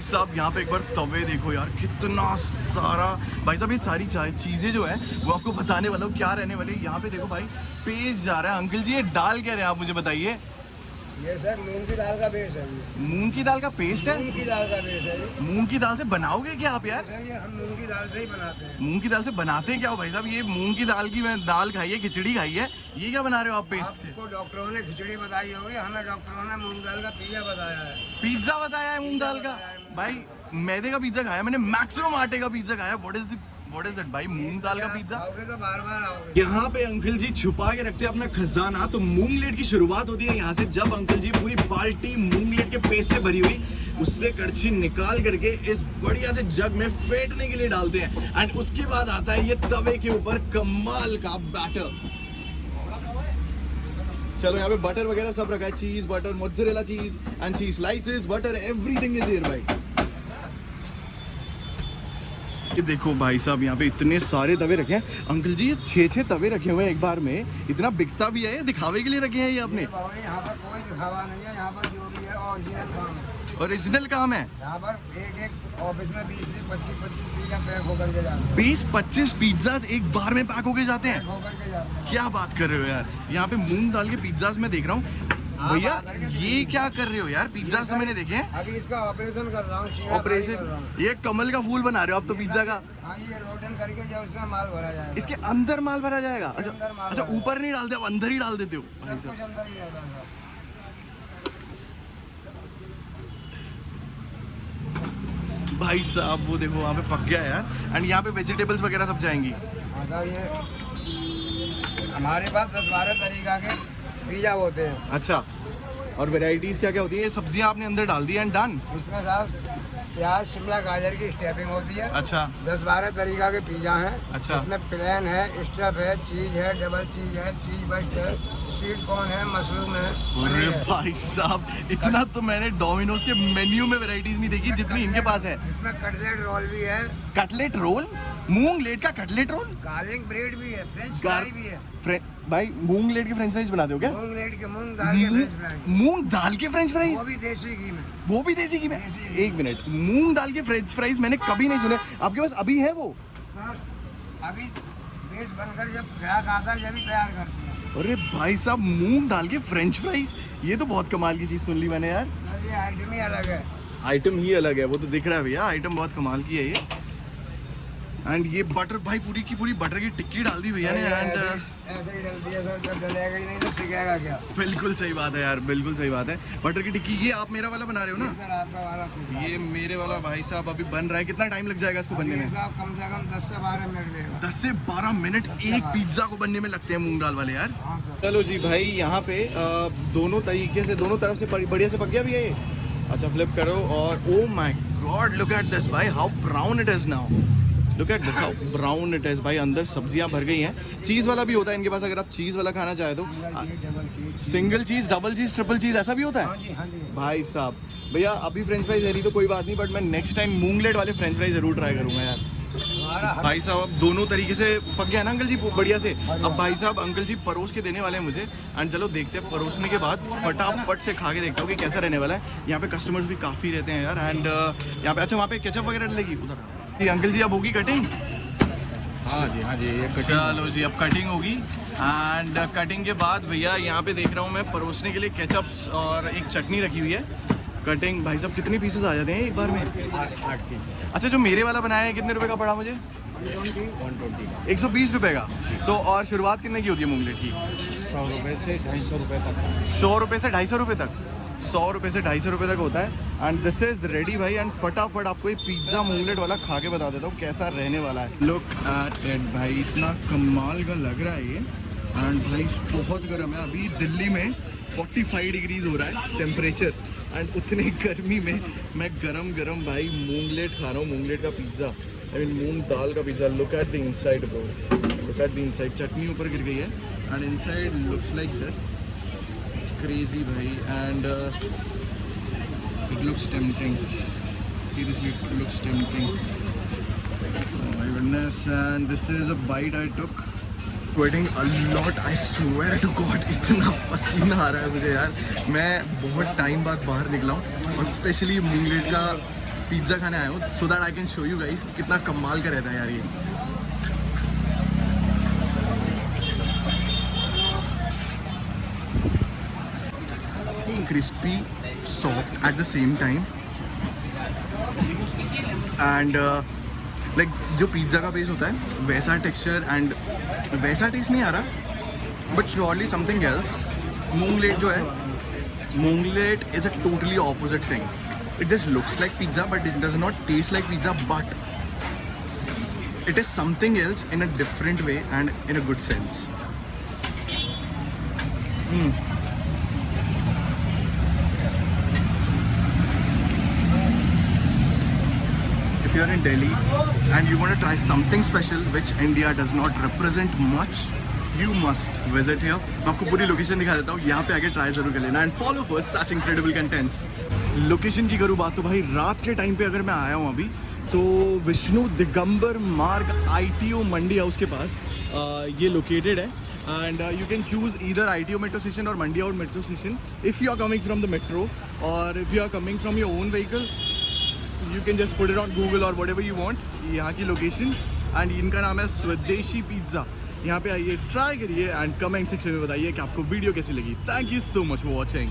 साहब यहाँ पे एक बार तवे देखो यार, कितना सारा। भाई साहब ये सारी चीज़ें जो है वो आपको बताने वाला हूँ क्या रहने वाली है। यहाँ पे देखो भाई पेस्ट जा रहा है। अंकल जी ये दाल क्या रहे हैं आप मुझे बताइए। ये सर मूंग की दाल का पेस्ट है। मूंग की दाल का पेस्ट है? मूंग की दाल का पेस्ट है। मूंग की दाल से बनाओगे क्या आप यार? सर ये हम मूंग की दाल से ही बनाते हैं। मूंग की दाल से बनाते हैं क्या हो भाई साहब? ये मूंग की दाल की दाल खाई है, खिचड़ी खाई है, ये क्या बना रहे हो आप पेस्ट से? आपको डॉक्टरों ने खिचड़ी बताई होगी, हमें डॉक्टरों ने मूंग दाल का पिज्जा बताया है। पिज्जा बताया है मूंग दाल का? भाई मैदे का पिज्जा खाया मैंने, मैक्सिमम आटे का पिज्जा खाया। व्हाट इज इट भाई, मूंग दाल का पिज्जा? आओगे तो बार बार आओगे। यहाँ पे अंकल जी छुपा के रखते हैं अपना खजाना। तो मूंगलेट की शुरुआत होती है यहाँ से, जब अंकल जी पूरी बाल्टी मूंगलेट के पेस्ट से भरी हुई उससे कड़छी निकाल करके इस बढ़िया से जग में फेंटने के लिए डालते हैं। एंड उसके बाद आता है ये तवे के ऊपर कमाल का बैटर। चलो यहाँ पे बटर वगैरह सब रखा है, चीज, बटर, मोज़रेला चीज एंड चीज slices, butter, everything is here भाई। ये देखो भाई साहब यहाँ पे इतने सारे तवे रखे हैं। अंकल जी ये 6 तवे रखे हुए हैं एक बार में, इतना बिकता भी है? ये दिखावे के लिए रखे हैं ये आपने? यहाँ पर कोई दिखावा नहीं है, यहाँ पर जो भी है ओरिजिनल काम है। ओरिजिनल काम है। यहाँ पर एक ऑफिस में 20 से 25 पिज्जा पैक होकर के जाते हैं। 20-25 पिज्जा एक बार में पैक होके जाते हैं? होकर के जाते हैं। क्या बात कर रहे हो यार। यहाँ पे मूंग दाल के पिज्जाज में देख रहा हूँ। भैया ये क्या कर रहे हो यार? पिज्जा तो मैंने देखे हैं। अभी इसका ऑपरेशन कर रहा हूँ। ऑपरेशन? ये कमल का फूल बना रहे हो आप तो पिज्जा का? हाँ, ये रोटन करके जब उसमें माल भरा जाएगा। इसके अंदर माल भरा जाएगा? अंदर अच्छा माल अच्छा, भरा ऊपर नहीं डालते आप, अंदर ही डाल देते हो? सब कुछ अंदर ही रहता है। भाई साहब वो देखो वहाँ पे पक गया यार। एंड यहाँ पे वेजिटेबल्स वगैरह सब जाएंगी। अच्छा, ये हमारे पास 10-12 तरीका के पिज्जा होते हैं। अच्छा, और वेराइटीज क्या क्या होती है? ये सब्जियां आपने अंदर डाल दी एंड डन। इसमें साहब प्याज, शिमला, गाजर की स्टफिंग होती है। अच्छा 10-12 तरीका के पिज्जा हैं। अच्छा। इसमें प्लेन है, स्टफ है, चीज है, डबल चीज है, चीज बस्ट है, स्वीट कॉर्न है, मशरूम है, अरे पनीर है। भाई साहब इतना तो मैंने डोमिनोज के मेन्यू में वैरायटीज नहीं देखी जितनी इनके पास है। इसमें कटलेट रोल भी है। Cutlet roll? मूंग लेट का कटलेट रोल? गार्लिक ब्रेड भी है, फ्रेंच फ्राई भी है। भाई मूंग लेट के फ्रेंच फ्राइज बनाते हो क्या? मूंग लेट के, मूंग दाल के फ्रेंच फ्राई। मूंग दाल के फ्रेंच फ्राइज? वो भी देसी घी में। वो भी देसी घी में? देसी घी। एक मिनट, मूंग दाल के फ्रेंच फ्राइज मैंने कभी नहीं सुने। आपके पास अभी है वो? सर अभी बेस बनकर जब ग्राहक आता है जब तैयार करते हैं। अरे भाई साहब मूंग दाल के फ्रेंच फ्राइज, ये तो बहुत कमाल की चीज सुन ली मैंने यार। सर ये आइटम ही अलग है। आइटम ही अलग है, वो तो दिख रहा है भैया, आइटम बहुत कमाल की है ये। एंड ये बटर भाई पूरी की पूरी बटर की टिक्की डाल दी भैया ने। एंड ऐसे ही डलती है सर, जब डलेगा ही नहीं तो सिकेगा क्या। बिल्कुल सही बात है यार, बिल्कुल सही बात है। बटर की टिक्की ये आप मेरा वाला बना रहे हो ना? सर आपका वाला सीखा। ये मेरे वाला भाई साहब अभी बन रहा है। कितना टाइम लग जाएगा इसको बनने में? साहब कम से कम 10 से 12 मिनट लेगा। 10 से 12 मिनट एक पिज्जा को बनने में लगते हैं मूंग दाल वाले यार। हाँ सर। चलो जी भाई, यहाँ पे दोनों तरीके से, दोनों तरफ से बढ़िया से पक गया भी है ये। अच्छा फ्लिप करो और oh my God look at this भाई, how brown it is now. Look at this how brown it is भाई। अंदर सब्जियां भर गई हैं। चीज़ वाला भी होता है इनके पास, अगर आप चीज़ वाला खाना चाहे तो। सिंगल चीज़, डबल चीज़, ट्रिपल चीज़, ऐसा भी होता हाँ है जी, हाँ जी। भाई साहब। भैया अभी फ्रेंच फ्राइज है नहीं तो कोई बात नहीं, बट मैं नेक्स्ट टाइम मूंगलेट वाले फ्रेंच फ्राइज जरूर ट्राई करूंगा यार। भाई साहब अब दोनों तरीके से पक गया ना अंकल जी बढ़िया से। अब भाई साहब अंकल जी परोस के देने वाले हैं मुझे। एंड चलो देखते हैं, परोसने के बाद फटाफट से खा के देखता हूँ कि कैसा रहने वाला है। यहाँ पे कस्टमर्स भी काफ़ी रहते हैं यार। एंड यहाँ पे अच्छा वहाँ पे केचप वगैरह डलेगी उधर। जी अंकल जी अब होगी कटिंग? हाँ जी, हाँ जी, ये चलो जी अब कटिंग होगी। एंड कटिंग के बाद भैया यहाँ पे देख रहा हूँ मैं परोसने के लिए केचप्स और एक चटनी रखी हुई है। कटिंग भाई साहब कितने पीसेस आ जाते हैं एक बार में? 8 पीस। अच्छा जो मेरे वाला बनाया है कितने रुपए का पड़ा मुझे? 120 120 रुपए का। तो और शुरुआत कितने की होती है मूंगलेट की? 100 रुपये से 250 रुपये तक। 100 रुपये से 250 रुपये तक? 100 रुपये से 250 रुपये तक होता है। एंड दिस इज रेडी भाई। एंड फटाफट आपको ये पिज्ज़ा मूंगलेट वाला खा के बता देता हूँ कैसा रहने वाला है। लुक एट इट भाई, इतना कमाल का लग रहा है ये। एंड भाई बहुत गर्म है, अभी दिल्ली में 45 डिग्रीज हो रहा है टेम्परेचर। एंड उतनी गर्मी में मैं गरम गरम भाई मूंगलेट खा रहा हूँ, मूंगलेट का पिज़्ज़ा, आई मीन मूंग दाल का pizza. Look at the inside bro, look at the inside. Chutney ऊपर गिर गई है and inside looks like this. It's crazy भाई। And it looks tempting, seriously it looks tempting. My goodness. And this is a bite I took. Sweating a lot, I swear to God, इतना पसीना आ रहा है मुझे यार। मैं बहुत time बाद बाहर निकला हूँ और स्पेशली मूंगलेट का पिज्ज़ा खाने आया हूँ so that I can show you guys कितना कमाल का रहता है यार ये। Crispy soft at the same time and like जो पिज्ज़ा का बेस होता है वैसा टेक्सचर एंड वैसा टेस्ट नहीं आ रहा but surely something else. Moonglet जो है, moonglet is a totally opposite thing. It just looks like pizza but it does not taste like pizza, but it is something else in a different way and in a good sense. If you are in Delhi and you want to try something special which India does not represent much, you must visit here. मैं आपको पूरी location दिखा देता हूँ, यहाँ पे आके try जरूर कर लेना and follow for such incredible contents. Location की करूँ बात तो भाई रात के टाइम पे अगर मैं आया हूँ अभी तो विष्णु दिगंबर मार्ग ITO मंडी हाउस के पास ये लोकेटेड है and you can choose either ITO metro station और Mandi house metro station if you are coming from the metro और if you are coming from your own vehicle you can just put it on Google और whatever you want. यहाँ की location and इनका नाम है स्वदेशी pizza. यहाँ पे आइए, ट्राई करिए एंड कमेंट सेक्शन में बताइए कि आपको वीडियो कैसी लगी। Thank you so much for watching.